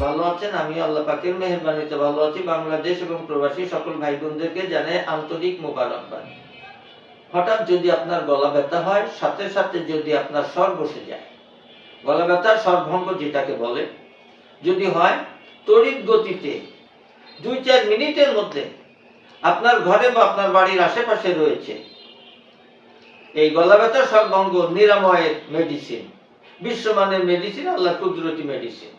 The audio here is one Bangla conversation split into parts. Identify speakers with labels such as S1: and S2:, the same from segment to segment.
S1: ভালো আছেন? আমিও আল্লাহ পাকের মেহেরবানিতে ভালো আছি। বাংলাদেশ এবং প্রবাসী সকল ভাই বোনদেরকে জানাই আন্তরিক মোবারকবাদ। হঠাৎ যদি আপনার গলা ব্যথা হয়, সাথে সাথে যদি আপনার স্বর বসে যায়, গলা ব্যথার স্বরভঙ্গ যেটাকে বলে, যদি হয় তড়িৎ গতিতে 2-4 মিনিটের মধ্যে আপনার ঘরে বা আপনার বাড়ির আশেপাশে রয়েছে এই গলা ব্যথার স্বরভঙ্গ নিরাময়ের মেডিসিন, বিশ্বমানের মেডিসিন, আল্লাহর কুদরতি মেডিসিন।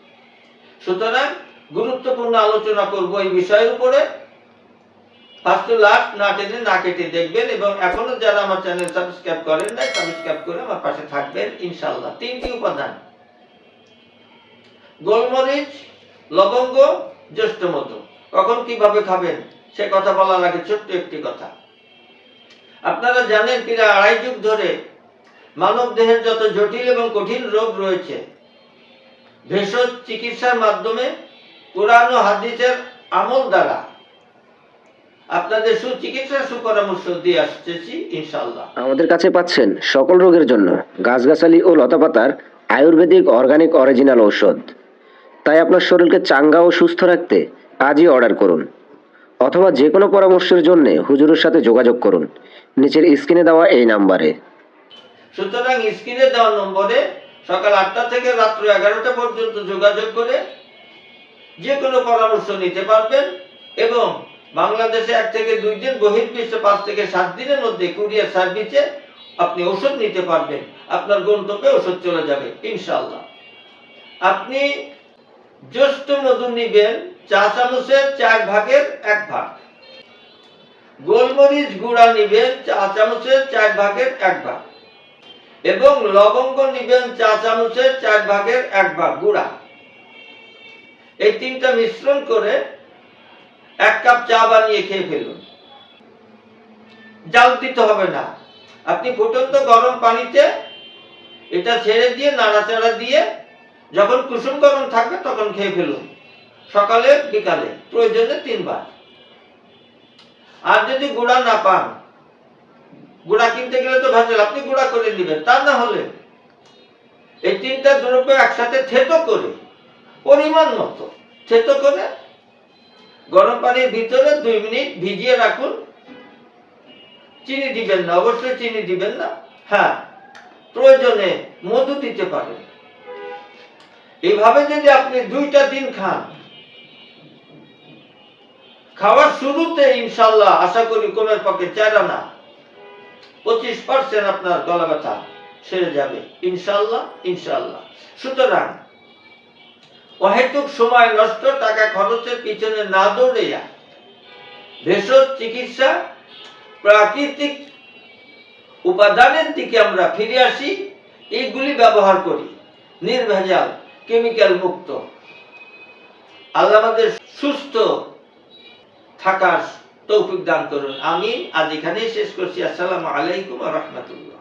S1: সুতরাং গুরুত্বপূর্ণ আলোচনা করব এই বিষয়ের উপরে। ফার্স্ট টু লাস্ট না টেনে না কেটে দেখবেন, এবং এখনো যারা আমার চ্যানেল সাবস্ক্রাইব করেন নাই, সাবস্ক্রাইব করে আমার পাশে থাকবেন ইনশাআল্লাহ। 3টি উপাদান: গোলমরিচ, লবঙ্গ, জ্যৈষ্ঠমধু। কখন কিভাবে খাবেন সে কথা বলার আগে ছোট্ট একটি কথা। আপনারা জানেন প্রায় 2.5 যুগ ধরে মানব দেহের যত জটিল এবং কঠিন রোগ রয়েছে, ভেষজ চিকিৎসার মাধ্যমে কোরআন ও হাদিসের আমল দ্বারা আপনাদের সুচিকিৎসার সুপরামর্শ দিয়ে আসতেছি ইনশাআল্লাহ।
S2: আমাদের কাছে পাচ্ছেন সকল রোগের জন্য গাছগাছালি ও লতাপাতার আয়ুর্বেদিক অর্গানিক অরিজিনাল ঔষধ। তাই আপনার শরীরকে চাঙ্গা ও সুস্থ রাখতে আজই অর্ডার করুন, অথবা যে কোনো পরামর্শের জন্য হুজুরের সাথে যোগাযোগ করুন নিচের স্ক্রিনে দেওয়া এই নাম্বারে।
S1: সুতরাং স্ক্রিনে দেওয়া নম্বরে সকাল 8টা থেকে রাত্র 11টা পর্যন্ত যোগাযোগ করে যে কোনো পরামর্শ নিতে পারবেন, এবং বাংলাদেশে 1 থেকে 2 দিন, বহির্বিশ্বে 5 থেকে 7 দিনের মধ্যে কুরিয়ার সার্ভিসে আপনি ওষুধ নিতে পারবেন। আপনার গন্তব্যে ওষুধ চলে যাবে ইনশাআল্লাহ। আপনি জ্যৈষ্ঠমধু নিবেন চা চামচের 4 ভাগের 1 ভাগ, গোলমরিচ গুঁড়া নিবেন চা চামচের 4 ভাগের 1 ভাগ, এবং লবঙ্গ নিবেন চা চামচের 4 ভাগের 1 ভাগ গুঁড়া। এই 3টা মিশ্রণ করে 1 কাপ চা বানিয়ে খেয়ে ফেলুন। জাল দিতে হবে না। আপনি ফুটন্ত গরম পানিতে এটা ছেড়ে দিয়ে নাড়াচাড়া দিয়ে যখন কুসুম গরম থাকবে তখন খেয়ে ফেলুন, সকালে বিকালে, প্রয়োজনে 3 বার। আর যদি গুঁড়া না পান, গুঁড়া কিনতে গেলে তো ভেজাল, আপনি গুঁড়া করে নেবেন। তা না হলে এই 3টা দ্রব্য একসাথে থেতো করে, পরিমাণ মতো থেতো করে গরম পানির ভিতরে 2 মিনিট ভিজিয়ে রাখুন। চিনি দিবেন না, অবশ্যই চিনি দিবেন না। হ্যাঁ, প্রয়োজনে মধু দিতে পারেন। এইভাবে যদি আপনি 2টা দিন খান, খাওয়ার শুরুতে ইনশাআল্লাহ আশা করি কমের পক্ষে 4 আনা 25% আপনার গলা ব্যথা সেরে যাবে ইনশাআল্লাহ ইনশাআল্লাহ। সুতরাং অহেতুক সময় নষ্ট, টাকা খরচের পিছনে না দৌড়িয়া ভেষজ চিকিৎসা, প্রাকৃতিক উপাদানের দিকে আমরা ফিরে আসি। এইগুলি ব্যবহার করি, নির্ভেজাল, কেমিক্যাল মুক্ত। আল্লাহ আমাদের সুস্থ থাকার তৌফিক দান করুন। আমি আজ এখানেই শেষ করছি। আসসালামু আলাইকুম ওয়া রাহমাতুল্লাহ।